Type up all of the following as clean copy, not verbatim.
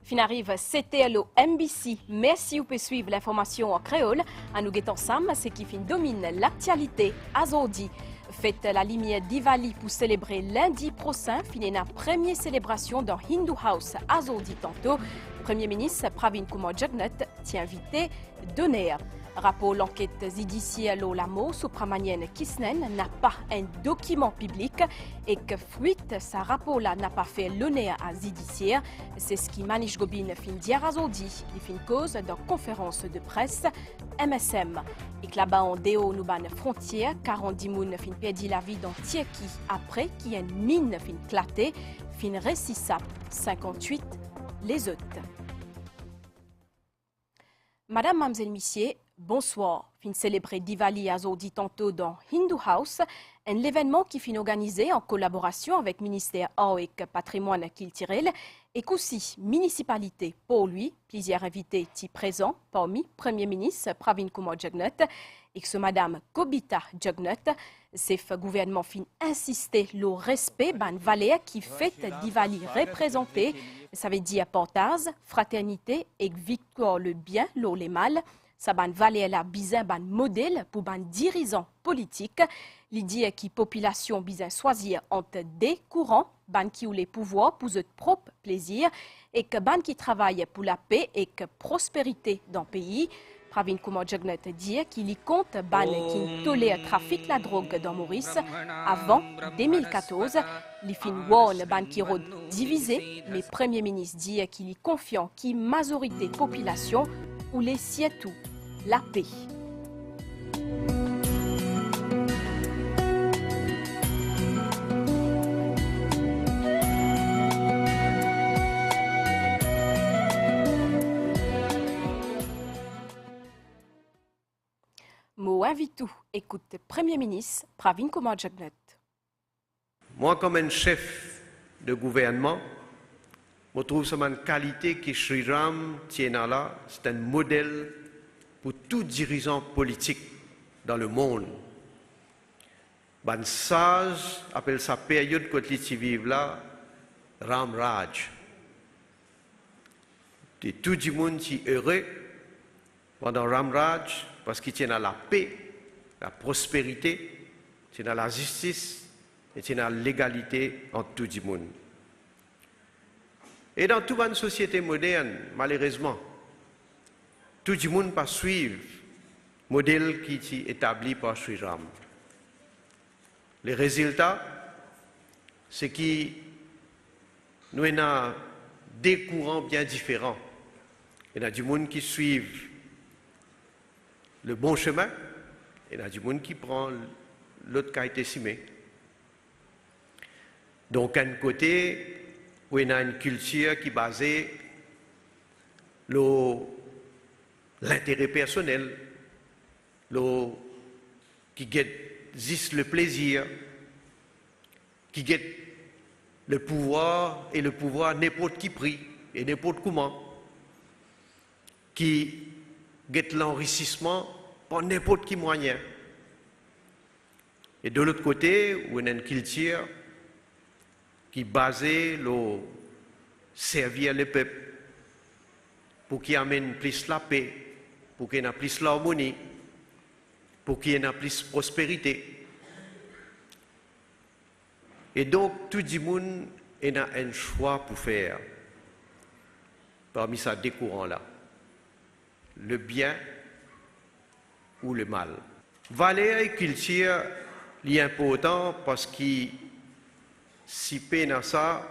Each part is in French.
Fin arrive, c'était le MBC. Merci, vous pouvez suivre l'information en créole. À nous guetter ensemble, c'est qui fin domine l'actualité aujourd'hui. Faites la lumière d'Ivali pour célébrer lundi prochain. Finir la première célébration dans Hindu House à Zodi tantôt. Premier ministre Pravin Kumar Jagnat tient invité d'honneur. Rapport l'enquête judiciaire Lamo Supramanian Kisnen n'a pas un document public et que fuite sa rapport là n'a pas fait l'honneur à judiciaire. C'est ce qui Manish Gobin fin d'hier à Zodi. Il fin cause dans conférence de presse MSM. Et que là-bas en déo nous ban frontière, 40 moun fin perdu la vie dans Tieki après qu'il y a une mine fin clatée, fin récissap 58 les autres. Madame, Mamselle, Messieurs, bonsoir. Fin célébré Diwali à Zodi tantôt dans Hindu House, un événement qui fin organisé en collaboration avec le ministère Aoek Patrimoine Kiltirel et qu'aussi municipalité pour lui, plusieurs invités qui présents parmi Premier ministre Pravin Kumar Jagnat et que ce Madame Kobita Jagnat, c'est le gouvernement fin insister le respect ban valeur qui fait Diwali représenté, ça veut dire partage, fraternité et victoire le bien, l'eau les mal. Ça ban valeur la bizin ban modèle pour ban dirigeants politiques. L'idée qui population bizin choisir entre des courants, ban qui ou les pouvoirs pour notre propre plaisir et que ban qui travaille pour la paix et que prospérité dans le pays. Pravin Kumar Jagnat dit qu'il y compte ban qui tolère trafic la drogue dans Maurice avant 2014. Les fin warn ban qui rôde divisé, mais Premier ministre dit qu'il est confiant qu'il majorité population ou les siétou la paix. Mo invitou écoute Premier ministre Pravin Kumar Jagnat. Moi, comme un chef de gouvernement, je trouve que c'est une qualité que Sri Ram tient là, c'est un modèle pour tout dirigeant politique dans le monde. Ban sage appelle sa période quand il vit là, Ram Raj. Et tout le monde est heureux pendant Ram Raj parce qu'il tient à la paix, la prospérité, tient à la justice et tient à l'égalité entre tout le monde. Et dans toute une société moderne, malheureusement, tout le monde ne pas suivre le modèle qui est établi par Sri Ram. Le résultat, c'est que nous avons des courants bien différents. Il y a du monde qui suivent le bon chemin, et il y a du monde qui prend l'autre qui a été simé. Donc, d'un côté, où il y a une culture qui est basée sur l'intérêt personnel, qui guette juste le plaisir, qui guette le pouvoir et le pouvoir n'importe qui prix et n'importe comment, qui guette l'enrichissement par n'importe qui moyen. Et de l'autre côté, où il y a une culture qui est basée sur servir le peuple pour qu'il amène plus la paix, pour qu'il y ait plus l'harmonie, pour qu'il y ait plus prospérité. Et donc, tout le monde a un choix pour faire parmi ces deux courants-là. Le bien ou le mal. Valeur et culture, c'est important parce que si dans ça,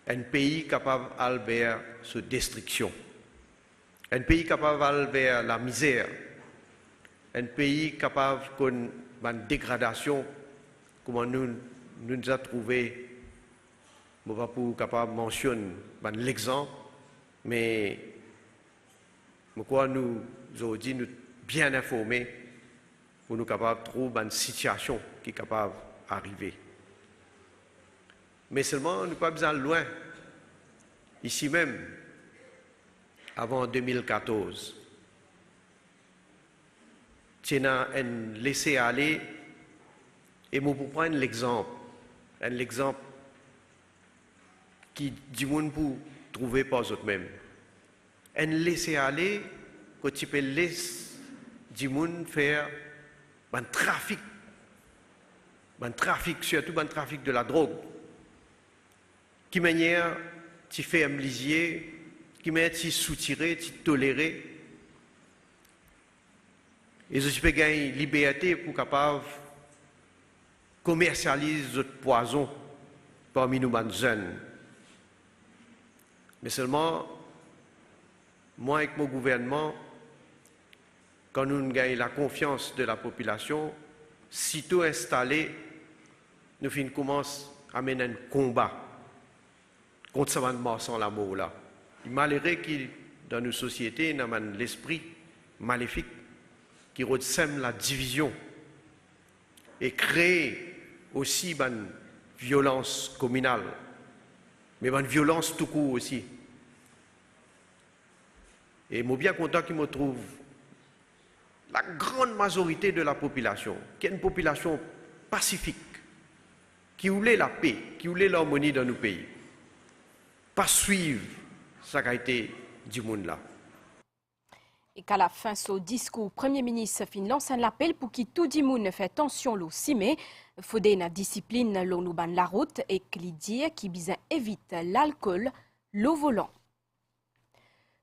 un pays capable d'aller vers sa destruction, un pays capable d'aller vers la misère, un pays capable d'une dégradation, comme nous avons trouvé, je ne vais pas capable de mentionner l'exemple, mais je crois que nous aujourd'hui nous bien informés pour nous capables de trouver une situation qui est capable d'arriver. Mais seulement, nous n'avons pas besoin de loin. Ici même, avant 2014, tu as un laisser-aller, et pour prendre l'exemple, qui du monde pour trouver par eux-mêmes. Et laisser aller, quand tu peux laisser du monde faire un trafic, surtout un trafic de la drogue, qui manière tu fais amnésier, qui manière tu soutirer, tu tolérer, et je peux gagner liberté pour capable commercialiser notre poison parmi nous jeunes. Mais seulement, moi avec mon gouvernement, quand nous gagnons la confiance de la population, sitôt installé, nous commençons à mener un combat contre ce marchand l'amour là. Il est malheureux qu'il, dans nos sociétés, il y a l'esprit maléfique qui ressème la division et crée aussi une violence communale, mais une violence tout court aussi. Et je suis bien content qu'il me trouve la grande majorité de la population, qui est une population pacifique, qui voulait la paix, qui voulait l'harmonie dans nos pays, pas suivre ce qui a été du monde là. Et qu'à la fin de ce discours, le Premier ministre fin lance un appel pour que tout le monde fait attention au cimé, faut une discipline l'on nous ban la route et que l'idée qui bien évite l'alcool, l'eau volant.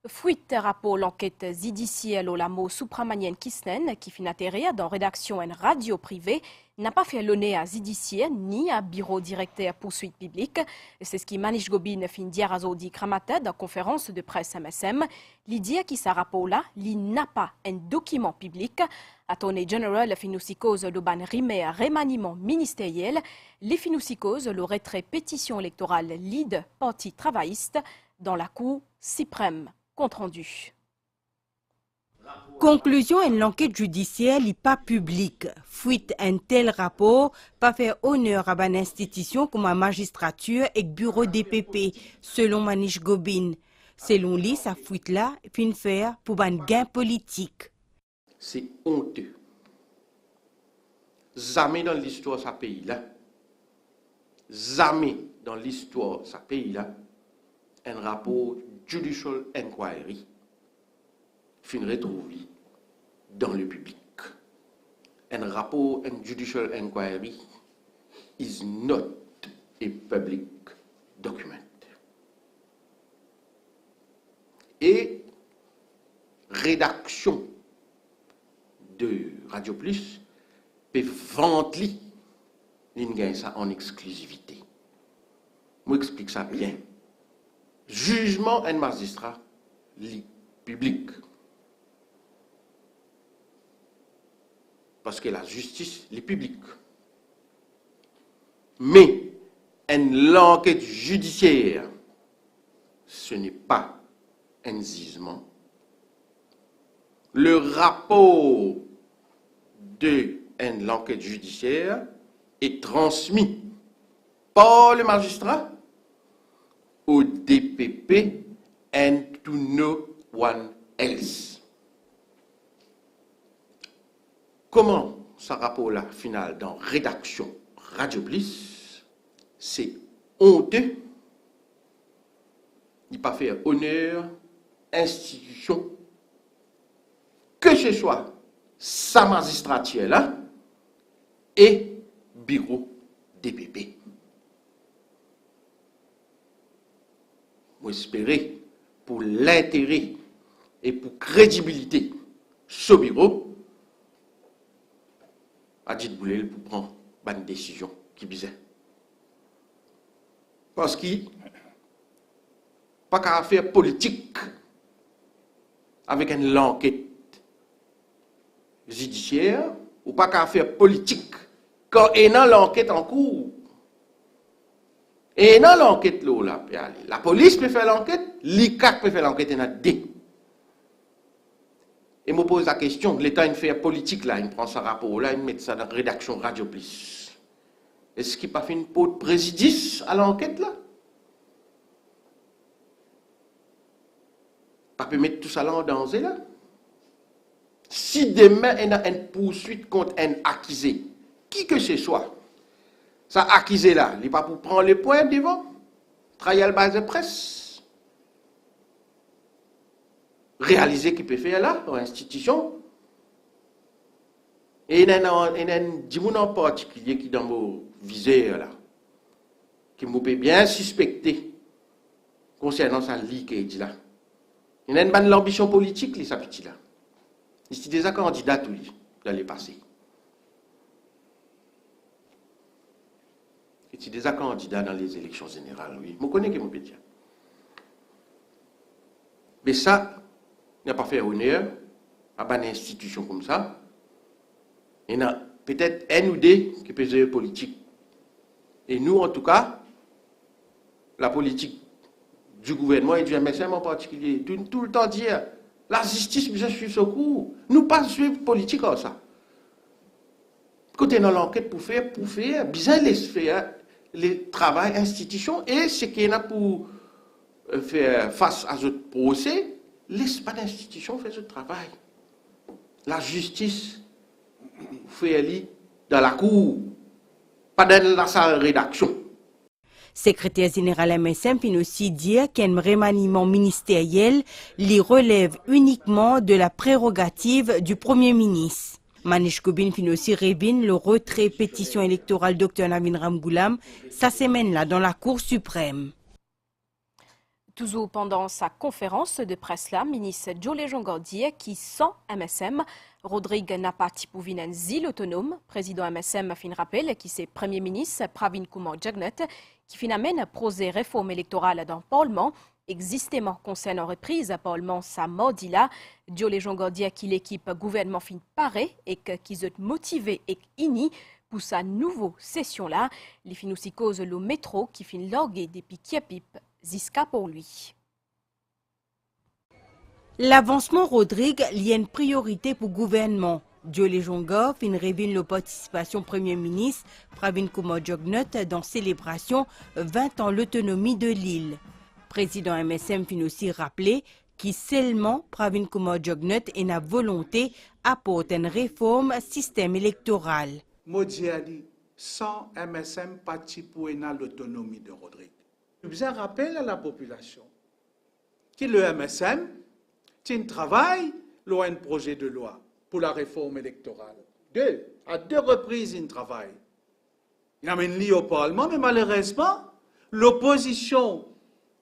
Fuite rapport l'enquête judiciaire au lamo Supramanien Kisnen qui fin atterrir dans rédaction en radio privée n'a pas fait l'honneur à judiciaire ni à bureau directeur poursuite publique. C'est ce qui Manish Gobin fin dire à Zodi Kramata dans conférence de presse MSM. L'idée qui sa rapport là, il n'a pas un document public. Attorney General fin aussi cause le ban rimé à remaniement ministériel. Les fin aussi cause le retrait pétition électorale lead parti travailliste dans la Cour suprême. Compte rendu. Conclusion en l'enquête judiciaire n'est pas publique. Fuite un tel rapport pas faire honneur à une institution comme la magistrature et le bureau DPP, selon Manish Gobin. Selon lui, sa fuite là fin faire pour un gain politique. C'est honteux. Jamais dans l'histoire de ce pays-là, jamais dans l'histoire de ce pays-là, un rapport Judicial Inquiry fin retrouvé dans le public. Un rapport, un Judicial Inquiry is not a public document. Et rédaction de Radio Plus peut vanter ça en exclusivité. Je m'explique ça bien. Jugement un magistrat public. Parce que la justice est publique. Mais l'enquête judiciaire, ce n'est pas un gisement. Le rapport de l'enquête judiciaire est transmis par le magistrat au DPP and to no one else. Comment ce rapport-là, final, dans rédaction Radio Plus, c'est honteux, il pas fait honneur, institution, que ce soit sa magistrature là et bureau DPP. J'espère pour l'intérêt et pour crédibilité ce bureau a dit Boulel pour prendre une décision qui bizarre. Parce qu'il pas qu'à faire politique avec une enquête judiciaire ou pas qu'à faire politique quand il y a l'enquête en cours. Et dans l'enquête, là, la police peut faire l'enquête, l'ICAC peut faire l'enquête, il y en a deux. Et je me pose la question, l'État il fait politique, là, il prend ce rapport-là, il met ça dans la rédaction Radio Plus. Est-ce qu'il n'a pas fait une peau de préjudice à l'enquête, là? Pas peut mettre tout ça là en danger, là? Si demain, il y a une poursuite contre un accusé, qui que ce soit, ça accusé là, il n'est pas pour prendre les points devant, travailler à la base de presse. réaliser qui peut faire là, aux institutions. Et il y a des gens en particulier qui dans vos viseurs là, qui me peut bien suspecter concernant sa lit qui dit là. Il y a une l'ambition politique, les sapiti là. Il y a des candidats tout dans les passés. Il y a des candidats dans les élections générales, oui. Je connais qui me peut dire. Mais ça, n'a pas fait honneur à une institution comme ça. Il y a peut-être un ou deux qui peuvent être politique. Et nous, en tout cas, la politique du gouvernement et du MSM en particulier, tout le temps dire, la justice besoin suivre ce cours. Nous pas suivre politique comme ça. Côté dans l'enquête pour faire, besoin laisser faire le travail institution et ce qu'il y a pour faire face à ce procès, laisse pas d'institution faire ce travail. La justice fait dans la cour, pas dans la salle de rédaction. Secrétaire général MSM fin aussi dire qu'un remaniement ministériel les relève uniquement de la prérogative du Premier ministre. Manish Gobin fin aussi révèle le retrait pétition électorale Dr Navin Ramgoolam sa semaine là dans la Cour suprême. Toujours pendant sa conférence de presse là, ministre Jolé Jongordier qui sans MSM, Rodrigue n'a pas tipouvé un zile autonome. Président MSM a fait un rappel qui c'est Premier ministre Pravin Kumar Jagnet qui finalement prosé réforme électorale dans le Parlement. Existément concernant reprise à Parlement sa mardi là, Jolé Jongordier qui l'équipe gouvernement fin paré et qui est motivé et ini pour sa nouvelle session là. Les fin aussi cause le métro qui fin lorgué depuis Kiepip. Ziska pour lui. L'avancement Rodrigue y a une priorité pour le gouvernement. Jolé Jongor fin révèle la participation Premier ministre Pravin Kumar Jagnet dans célébration 20 ans l'autonomie de l'île. Président MSM fin aussi rappelé que seulement Pravin Kumar Jagnet et la volonté apporte une réforme système électoral. Modi a dit sans MSM parti pour l'autonomie de Rodrigue. Je rappelle à la population que le MSM travaille sur un projet de loi pour la réforme électorale. À deux reprises, il travaille. Il amène lui au Parlement, mais malheureusement, l'opposition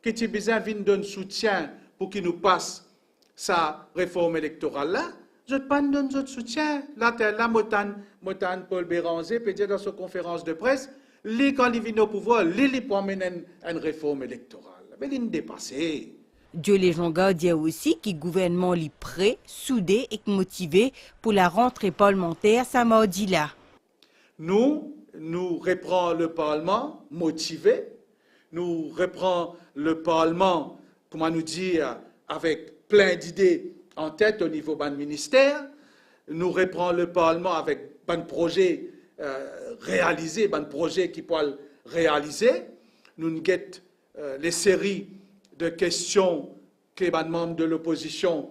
qui a besoin de donner soutien pour qu'il nous passe sa réforme électorale-là, je ne pas donner notre soutien. Là, Motan Paul Béranger peut dire dans sa conférence de presse, quand il vient au pouvoir, il peut amener une réforme électorale. Mais il est dépassé. Jolé Jongor dit aussi que le gouvernement est prêt, soudé et motivé pour la rentrée parlementaire ce mardi-là. Nous reprenons le Parlement motivé. Nous reprenons le Parlement, comment nous dire, avec plein d'idées en tête au niveau du ministère. Nous reprenons le Parlement avec un projet réalisé, un projet qui peut réaliser. Nous guettons les séries de questions que les membres de l'opposition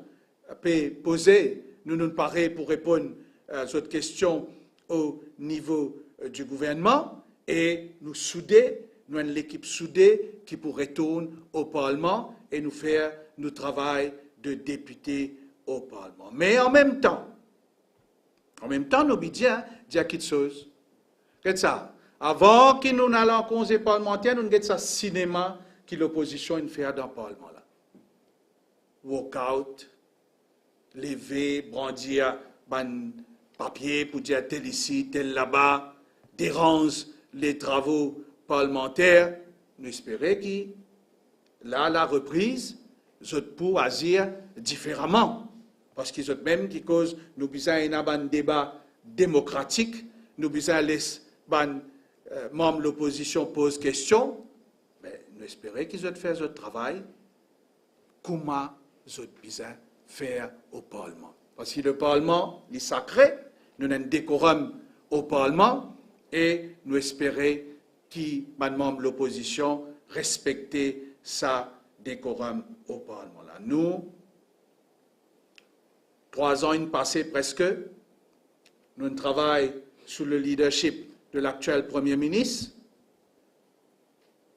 peuvent poser. Nous nous parlons pour répondre à cette question au niveau du gouvernement et nous souder, nous avons l'équipe soudée qui pourrait retourner au Parlement et nous faire notre travail de député au Parlement. Mais en même temps, nous bien dire quelque chose. Qu'est-ce ça? Avant que nous n'allions en conseil parlementaire, nous avons ça cinéma que l'opposition fait dans le Parlement. Walkout, lever, brandir, ban papier pour dire tel ici, tel là-bas, dérange les travaux parlementaires. Nous espérons que là, la reprise, je peux agir différemment. Parce qu'ils ont même qui cause, nous besoin d'un débat démocratique, nous besoin laisser membres de l'opposition poser question, mais nous espérons qu'ils ont fait ce travail. Comment ils ont besoin faire au Parlement? Parce que le Parlement est sacré, nous avons un décorum au Parlement et nous espérons que les membres de l'opposition respectent sa décorum au Parlement. Là, nous, 3 ans passés presque, nous travaillons sous le leadership de l'actuel Premier ministre.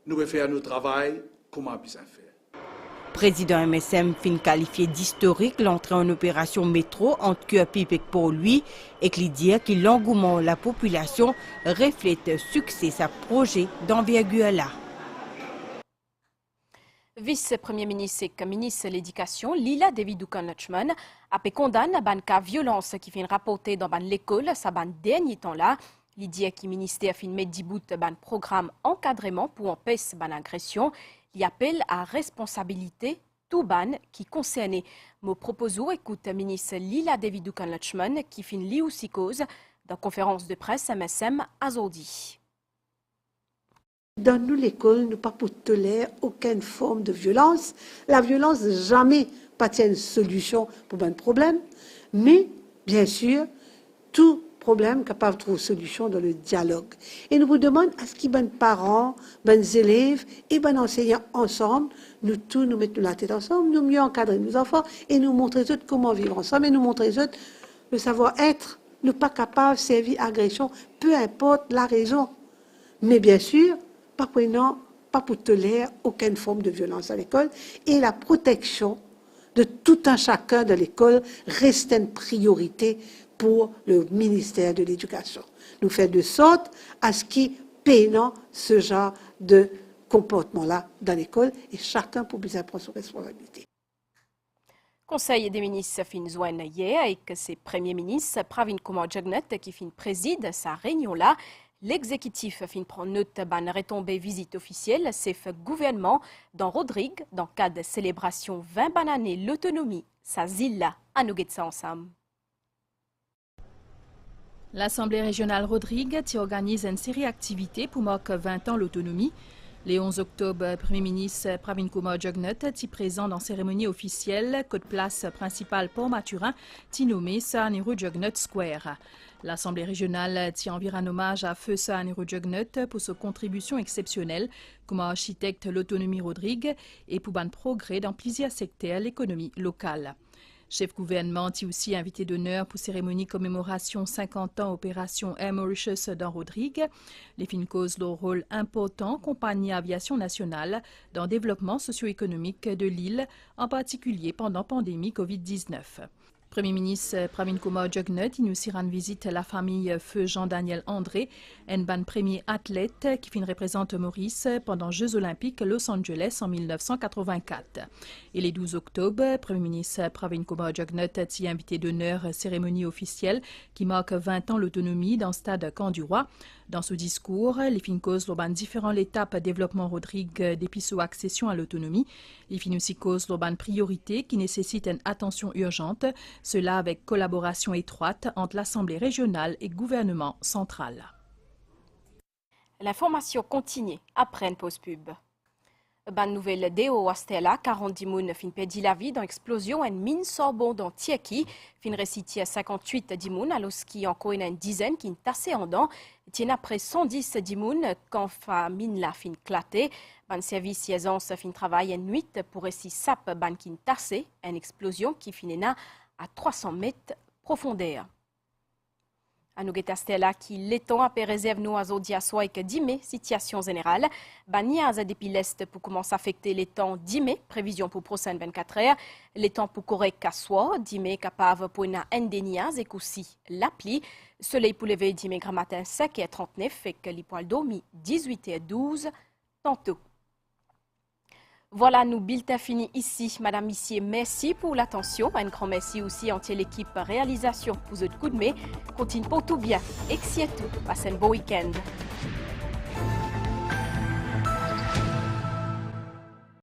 Nous devons faire notre travail, comment bien faire. Président MSM fin qualifié d'historique l'entrée en opération métro entre QAPIP et pour lui et qu'il dit que l'engouement de la population reflète le succès de ce projet d'envergure là. Vice-premier ministre et ministre de l'Éducation, Lila Davidou-Kanachman, a condamné ban cas violence qui fait rapporter dans l'école ça ban dernier temps là. Il dit que le ministère fin met dit bout ban programme encadrement pour empêcher ban agression. Il appelle à responsabilité tout ban qui concerne. Mon proposons écoute ministre Lila Davidou-Kanachman qui fin li aussi cause dans conférence de presse MSM à Zordi. Dans nous, l'école, nous pas pour tolérer aucune forme de violence. La violence, jamais pas une solution pour un problème. Mais, bien sûr, tout problème capable de trouver solution dans le dialogue. Et nous vous demandons à ce que les parents, les élèves et les enseignants ensemble, nous tous nous mettons la tête ensemble, nous mieux encadrer nos enfants et nous montrer aux autres comment vivre ensemble et nous montrer aux autres le savoir-être, ne pas capable de servir agression, peu importe la raison. Mais bien sûr, pas pour tolérer aucune forme de violence à l'école et la protection de tout un chacun de l'école reste une priorité pour le ministère de l'Éducation. Nous faisons de sorte à ce qu'il pénant ce genre de comportement-là dans l'école et chacun pour bien prendre ses responsabilités. Conseil des ministres fin joint hier avec ses premiers ministres Pravin Kumar Jugnauth qui fin préside sa réunion-là. L'exécutif fin prend note ban retombée visite officielle chef gouvernement dans Rodrigue dans le cadre de célébration 20 années l'autonomie. Ça zilla à nous ça ensemble. L'Assemblée régionale Rodrigue organise une série d'activités pour marquer 20 ans l'autonomie. Le 11 octobre, le Premier ministre Pravin Kumar Jugnauth est présent dans la cérémonie officielle côte place principale Port-Maturin, nommée Sir Nehru Jugnauth Square. L'Assemblée régionale tient environ un hommage à Feu Sir Nehru Jugnauth pour sa contribution exceptionnelle comme architecte de l'autonomie Rodrigue et pour un progrès dans plusieurs secteurs de l'économie locale. Chef gouvernement est aussi invité d'honneur pour cérémonie commémoration 50 ans opération Air Mauritius dans Rodrigue. Les fins causent leur rôle important compagnie aviation nationale dans le développement socio-économique de l'île, en particulier pendant la pandémie Covid-19. Premier ministre Pravin Kumar Jugnauth nous rend visite la famille Feu Jean-Daniel André, un ban premier athlète qui représente Maurice pendant les Jeux Olympiques Los Angeles en 1984. Et le 12 octobre, Premier ministre Pravin Kumar Jugnauth est invité d'honneur cérémonie officielle qui marque 20 ans l'autonomie dans le stade Camp du Roi. Dans ce discours, les fins causes l'ont différentes étapes de développement Rodrigue depuis son accession à l'autonomie. Les fins aussi causes l'ont priorité qui nécessite une attention urgente, cela avec collaboration étroite entre l'Assemblée régionale et le gouvernement central. L'information continue après une pause pub. Bonne nouvelle Déo Astella, 40 moun fin perdu la vie dans l'explosion en mine Sorbonne dans Tieki. Fin récité à 58 dimoun, alors qu'il y a encore une dizaine qui est tassé en dents. Tien après 110 dimoun quand fa mine la fin claté. Ban service aisance fin travail en nuit pour réciter sap ban qui tassé. Une explosion qui finit à 300 mètres profondeur. À nous Stella qui l'étend à réserve nous à Zodia soit que 10 mai, situation générale. Baniaz depuis l'Est pour commencer à affecter les temps 10 mai, prévision pour prochaine 24 heures. Les temps pour correct à soi, 10 mai capable pour une indéniaz et aussi l'appli. Soleil pour lever 10 mai grand matin sec et 39 et que les poils dormis 18 et 12 tantôt. Voilà, nous bulletin fini ici. Madame, Messieurs, merci pour l'attention. Un grand merci aussi à l'équipe réalisation pour votre coup de main. Continue pour tout bien. Excellent. Passez un bon week-end.